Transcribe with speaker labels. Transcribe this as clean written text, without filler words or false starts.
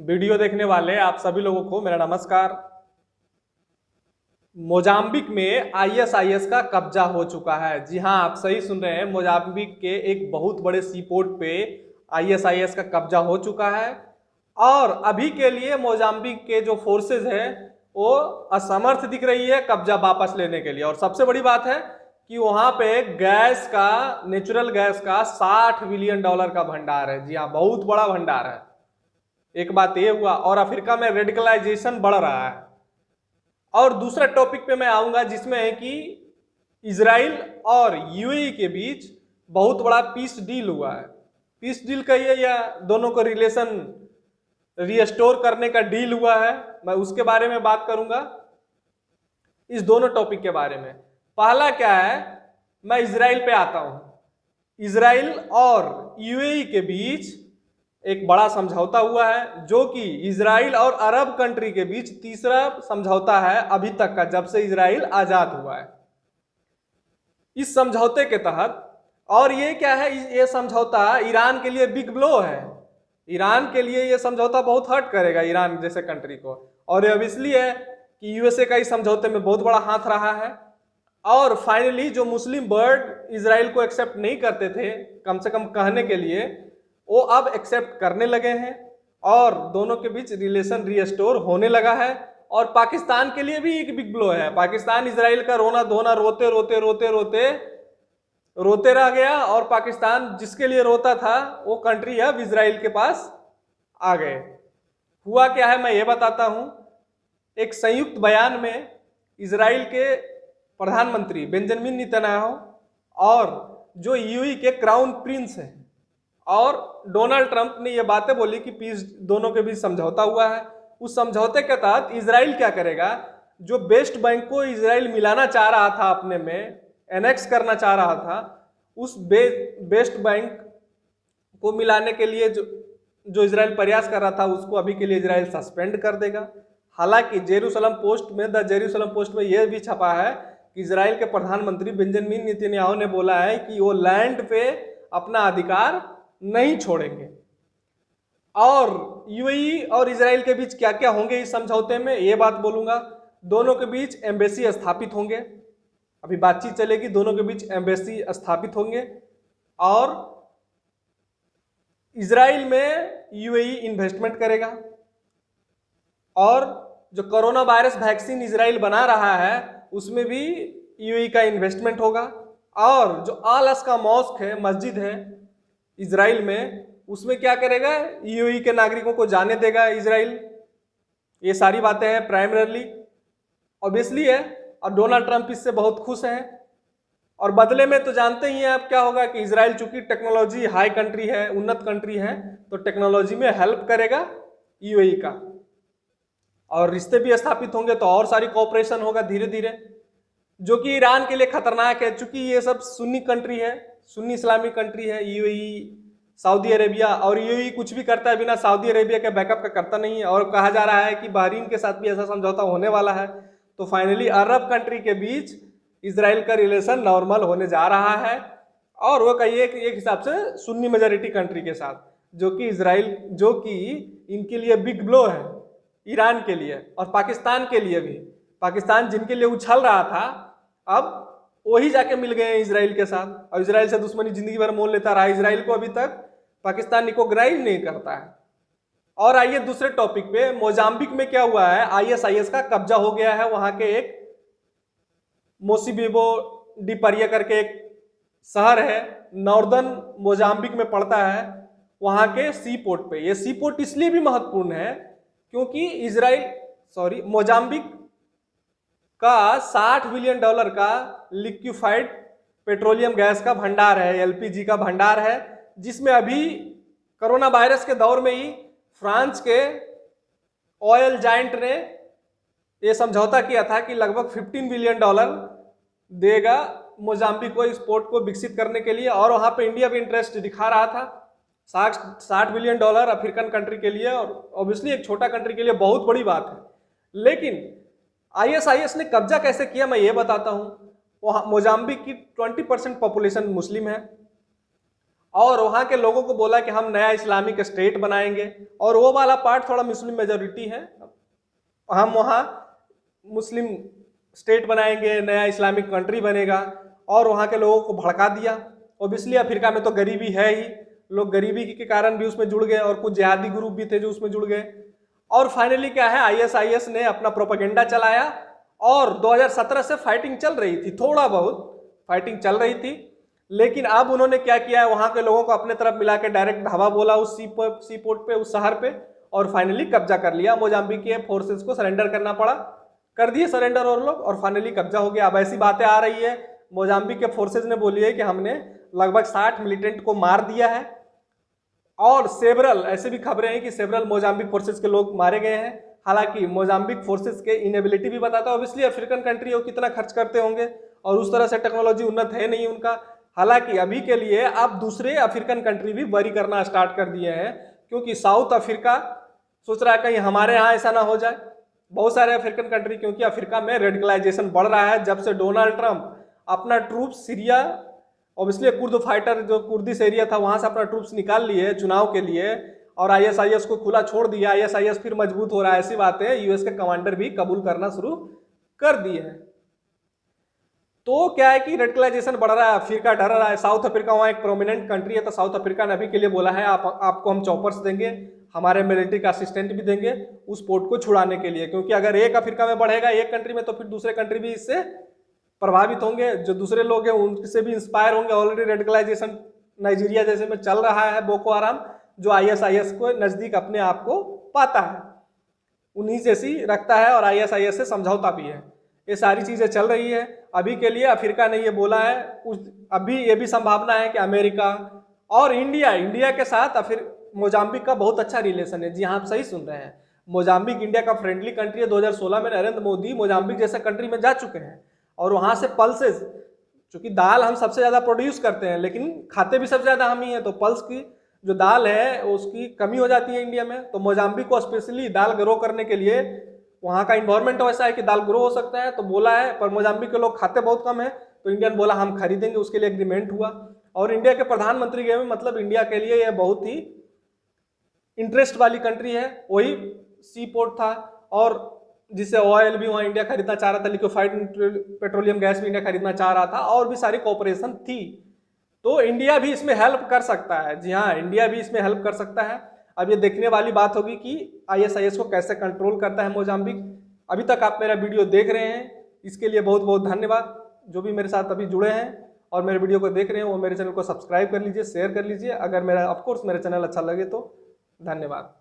Speaker 1: Video देखने वाले आप सभी लोगों को मेरा नमस्कार। मोजाम्बिक में आईएसआईएस का कब्जा हो चुका है। जी हां, आप सही सुन रहे हैं। मोजाम्बिक के एक बहुत बड़े सीपोर्ट पे आईएसआईएस का कब्जा हो चुका है और अभी के लिए मोजाम्बिक के जो फोर्सेज हैं वो असमर्थ दिख रही है कब्जा वापस लेने के लिए। और सबसे बड़ी बात है कि वहां पे गैस का, नेचुरल गैस का $60 बिलियन का भंडार है। जी हाँ, बहुत बड़ा भंडार है। एक बात ये हुआ। और अफ्रीका में रेडिकलाइजेशन बढ़ रहा है। और दूसरा टॉपिक पे मैं आऊंगा जिसमें है कि इजराइल और यूएई के बीच बहुत बड़ा पीस डील हुआ है। पीस डील कहिए या दोनों को रिलेशन रीस्टोर करने का डील हुआ है, मैं उसके बारे में बात करूंगा। इस दोनों टॉपिक के बारे में पहला क्या है, मैं इजराइल पे आता हूं। इजराइल और यूएई के बीच एक बड़ा समझौता हुआ है जो कि इजराइल और अरब कंट्री के बीच तीसरा समझौता है अभी तक का, जब से इजराइल आजाद हुआ है। इस समझौते के तहत, और ये क्या है, ये समझौता ईरान के लिए बिग ब्लो है। ईरान के लिए ये समझौता बहुत हर्ट करेगा, ईरान जैसे कंट्री को। और ये अब इसलिए है कि यूएसए का इस समझौते में बहुत बड़ा हाथ रहा है। और फाइनली जो मुस्लिम वर्ल्ड इजराइल को एक्सेप्ट नहीं करते थे, कम से कम कहने के लिए, वो अब एक्सेप्ट करने लगे हैं और दोनों के बीच रिलेशन रीस्टोर होने लगा है। और पाकिस्तान के लिए भी एक बिग ब्लो है। पाकिस्तान इजराइल का रोना धोना रोते रोते रोते रोते रोते रह गया और पाकिस्तान जिसके लिए रोता था वो कंट्री अब इजराइल के पास आ गए। हुआ क्या है मैं ये बताता हूं। एक संयुक्त बयान में इजराइल के प्रधानमंत्री बेंजामिन नेतन्याहू और जो यूएई के क्राउन प्रिंस हैं और डोनाल्ड ट्रंप ने ये बातें बोली कि पीस दोनों के बीच समझौता हुआ है। उस समझौते के तहत इजराइल क्या करेगा, जो वेस्ट बैंक को इजराइल मिलाना चाह रहा था, अपने में एनेक्स करना चाह रहा था, उस वेस्ट बैंक को मिलाने के लिए जो इजराइल प्रयास कर रहा था उसको अभी के लिए इजराइल सस्पेंड कर देगा। हालांकि जेरूसलम पोस्ट में, द जेरूसलम पोस्ट में यह भी छपा है कि इजराइल के प्रधानमंत्री बेंजामिन नेतन्याहू ने बोला है कि वो लैंड पे अपना अधिकार नहीं छोड़ेंगे। और यूएई और इजराइल के बीच क्या क्या होंगे इस समझौते में, ये बात बोलूंगा। दोनों के बीच एम्बेसी स्थापित होंगे, अभी बातचीत चलेगी, दोनों के बीच एम्बेसी स्थापित होंगे। और इजराइल में यूएई इन्वेस्टमेंट करेगा। और जो कोरोना वायरस वैक्सीन इजराइल बना रहा है उसमें भी यूएई का इन्वेस्टमेंट होगा। और जो अल अक्सा मॉस्क है, मस्जिद है इजराइल में, उसमें क्या करेगा, यूएई के नागरिकों को जाने देगा इजराइल। ये सारी बातें हैं प्राइमरली, ऑब्वियसली है। और डोनाल्ड ट्रंप इससे बहुत खुश हैं। और बदले में तो जानते ही हैं आप क्या होगा कि इजराइल चूंकि टेक्नोलॉजी हाई कंट्री है, उन्नत कंट्री है, तो टेक्नोलॉजी में हेल्प करेगा यूएई का। और रिश्ते भी स्थापित होंगे तो और सारी कोऑपरेशन होगा धीरे धीरे, जो कि ईरान के लिए खतरनाक है। चूंकि ये सब सुन्नी कंट्री है, सुन्नी इस्लामिक कंट्री है यूएई, सऊदी अरेबिया। और यूएई कुछ भी करता है बिना सऊदी अरेबिया के बैकअप का करता नहीं है। और कहा जा रहा है कि बहरीन के साथ भी ऐसा समझौता होने वाला है। तो फाइनली अरब कंट्री के बीच इजराइल का रिलेशन नॉर्मल होने जा रहा है। और वो कहिए कि एक हिसाब से सुन्नी मेजोरिटी कंट्री के साथ, जो कि इजराइल, जो कि इनके लिए बिग ब्लो है, ईरान के लिए और पाकिस्तान के लिए भी। पाकिस्तान जिनके लिए उछल रहा था, अब वही जाके मिल गए हैं इजराइल के साथ। और इजराइल से दुश्मनी जिंदगी भर मोल लेता रहा। इजराइल को अभी तक पाकिस्तान रिकॉग्नाइज नहीं करता है। और आइए दूसरे टॉपिक पे, मोजाम्बिक में क्या हुआ है, आईएसआईएस का कब्जा हो गया है। वहां के एक मोसिबेबो डी परिया करके एक शहर है, नॉर्दर्न मोजाम्बिक में पड़ता है, वहां के सी पोर्ट पे। ये सी पोर्ट इसलिए भी महत्वपूर्ण है क्योंकि मोजाम्बिक का $60 बिलियन का लिक्विफाइड पेट्रोलियम गैस का भंडार है, एलपीजी का भंडार है, जिसमें अभी कोरोना वायरस के दौर में ही फ्रांस के ऑयल जायंट ने यह समझौता किया था कि लगभग $15 बिलियन देगा मोजाम्बिक को इस पोर्ट को विकसित करने के लिए। और वहां पे इंडिया भी इंटरेस्ट दिखा रहा था। $60 बिलियन अफ्रीकन कंट्री के लिए, और ऑब्वियसली एक छोटा कंट्री के लिए बहुत बड़ी बात है। लेकिन आईएसआईएस ने कब्जा कैसे किया मैं ये बताता हूं। वहां मोजाम्बिक की 20% पॉपुलेशन मुस्लिम है और वहाँ के लोगों को बोला कि हम नया इस्लामिक स्टेट बनाएंगे, और वो वाला पार्ट थोड़ा मुस्लिम मेजोरिटी है, हम वहाँ मुस्लिम स्टेट बनाएंगे, नया इस्लामिक कंट्री बनेगा, और वहाँ के लोगों को भड़का दिया। ओबियसली अफ्रीका में तो गरीबी है ही, लोग गरीबी के कारण भी उसमें जुड़ गए, और कुछ जिहादी ग्रुप भी थे जो उसमें जुड़ गए। और फाइनली क्या है, आईएसआईएस ने अपना प्रोपेगेंडा चलाया, और 2017 से फाइटिंग चल रही थी, थोड़ा बहुत फाइटिंग चल रही थी, लेकिन अब उन्होंने क्या किया है, वहां के लोगों को अपने तरफ मिला के डायरेक्ट धावा बोला उस सी पोर्ट पे, उस शहर पे, और फाइनली कब्जा कर लिया। मोजाम्बिक के फोर्सेस को सरेंडर करना पड़ा, कर दिए सरेंडर और लोग, और फाइनली कब्जा हो गया। अब ऐसी बातें आ रही है, मोजाम्बिक के फोर्सेज ने बोली है कि हमने लगभग 60 मिलिटेंट को मार दिया है, और सेवरल ऐसे भी खबरें हैं कि सेवरल मोजाम्बिक फोर्सेज के लोग मारे गए हैं। हालांकि मोजाम्बिक फोर्सेज के इनेबिलिटी भी बताता है, ऑब्वियसली अफ्रीकन कंट्री वो कितना खर्च करते होंगे, और उस तरह से टेक्नोलॉजी उन्नत है नहीं उनका। हालांकि अभी के लिए अब दूसरे अफ्रीकन कंट्री भी वरी करना स्टार्ट कर दिए हैं, क्योंकि साउथ अफ्रीका सोच रहा है कहीं हमारे यहाँ ऐसा ना हो जाए। बहुत सारे अफ्रीकन कंट्री, क्योंकि अफ्रीका में रेडिकलाइजेशन बढ़ रहा है जब से डोनाल्ड ट्रंप अपना troop Syria, obviously Kurd fighter जो कुर्दिश एरिया था वहां से अपना ट्रूप्स निकाल लिए चुनाव के लिए, और आईएसआईएस को खुला छोड़ दिया, आईएसआईएस फिर मजबूत हो रहा है। ऐसी बातें यूएस के कमांडर भी कबूल करना शुरू कर दिए हैं। तो क्या है कि रेडिकलाइजेशन बढ़ रहा है, अफ्रीका डर रहा है। साउथ अफ्रीका वहाँ एक प्रोमिनेंट कंट्री है, तो साउथ अफ्रीका ने अभी के लिए बोला है आपको हम चॉपर्स देंगे, हमारे मिलिट्री का असिस्टेंट भी देंगे उस पोर्ट को छुड़ाने के लिए, क्योंकि अगर एक अफ्रीका में बढ़ेगा एक कंट्री में, तो फिर दूसरे कंट्री भी इससे प्रभावित होंगे, जो दूसरे लोग हैं उनसे भी इंस्पायर होंगे। ऑलरेडी रेडिकलाइजेशन नाइजीरिया जैसे में चल रहा है, बोको हराम जो आईएसआईएस को नजदीक अपने आप को पाता है, उन्हीं जैसी रखता है, और आईएसआईएस से समझौता भी है। ये सारी चीजें चल रही है। अभी के लिए अफ्रीका ने ये बोला है, अभी ये भी संभावना है कि अमेरिका और इंडिया के साथ फिर मोजाम्बिक का बहुत अच्छा रिलेशन है। जी हाँ, आप सही सुन रहे हैं, मोजाम्बिक इंडिया का फ्रेंडली कंट्री है। 2016 में नरेंद्र मोदी मोजाम्बिक जैसे कंट्री में जा चुके हैं, और वहां से पल्सेस, चूंकि दाल हम सबसे ज्यादा प्रोड्यूस करते हैं लेकिन खाते भी सबसे ज्यादा हम ही हैं, तो पल्स की जो दाल है उसकी कमी हो जाती है इंडिया में। तो मोजाम्बिक को स्पेशली दाल ग्रो करने के लिए, वहाँ का इन्वायरमेंट वैसा है कि दाल ग्रो हो सकता है, तो बोला है, पर मोजाम्बिक के लोग खाते बहुत कम है, तो इंडियन बोला हम खरीदेंगे, उसके लिए एग्रीमेंट हुआ। और इंडिया के प्रधानमंत्री गए, मतलब इंडिया के लिए यह बहुत ही इंटरेस्ट वाली कंट्री है। वही सी पोर्ट था, और जिससे ऑयल भी वहाँ इंडिया खरीदना चाह रहा था, लिक्विफाइड पेट्रोलियम गैस भी इंडिया खरीदना चाह रहा था, और भी सारी कोऑपरेशन थी। तो इंडिया भी इसमें हेल्प कर सकता है। जी हाँ, इंडिया भी इसमें हेल्प कर सकता है। अब ये देखने वाली बात होगी कि आईएसआईएस को कैसे कंट्रोल करता है मोजाम्बिक। अभी तक आप मेरा वीडियो देख रहे हैं, इसके लिए बहुत बहुत धन्यवाद। जो भी मेरे साथ अभी जुड़े हैं और मेरे वीडियो को देख रहे हैं, वो मेरे चैनल को सब्सक्राइब कर लीजिए, शेयर कर लीजिए। अगर मेरा ऑफकोर्स मेरा चैनल अच्छा लगे तो धन्यवाद।